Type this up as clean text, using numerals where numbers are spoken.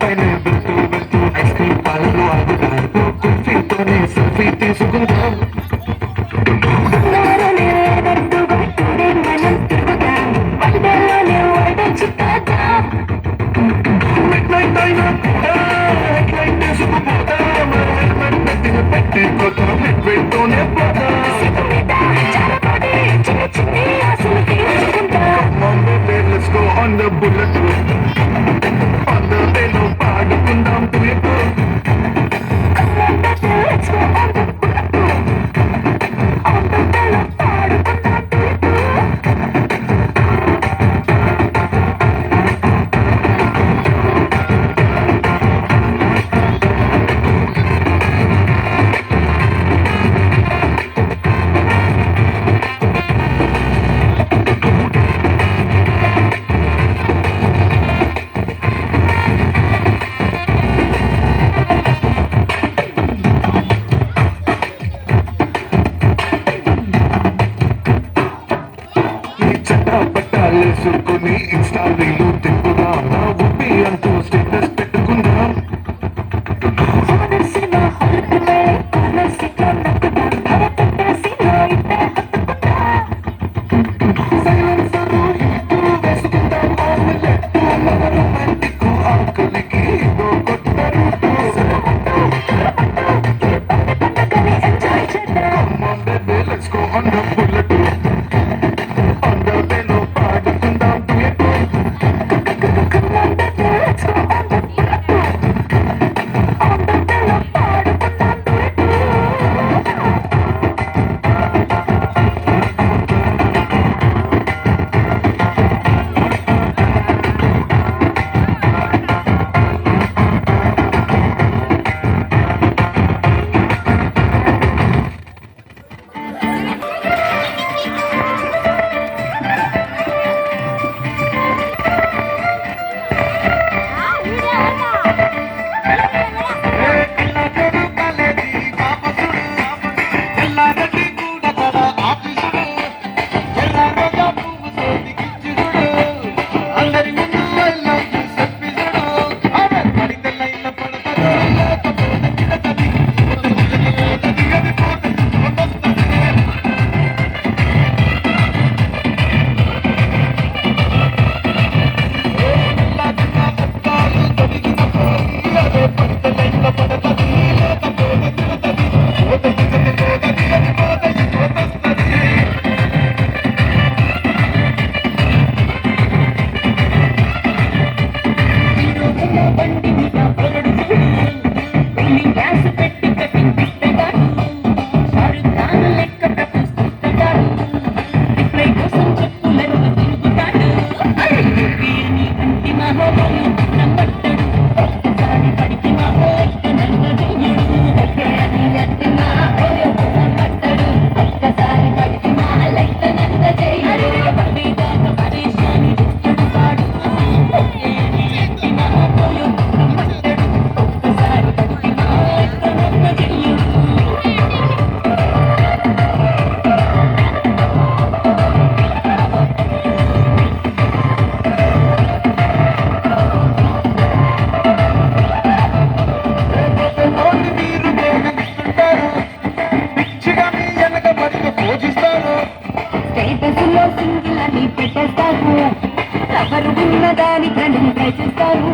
పైన వెళ్తూ వెళ్తూ ఐస్ క్రీమ్ పాలలో ఆగుతారు కుల్ఫీతోనే సెల్ఫీ తీసుకుందాం Let's go on the bullet on the bello పాడుకుందాం duet let's go on the bullet on the bello పాడుకుందాం పట్టాలేసుకుని ఇన్స్టా రీలు తిప్పుదాం నా ఉప్పి అంటూ స్టేటస్ పెట్టుకుందాం ఆకలికి Let's go on the bullet on the bello పాడుకుందాం duet come on baby let's go on the bullet on the bello పాడుకుందాం duet ఎవరు ఉన్నదాని కళ్ళు చేస్తారు.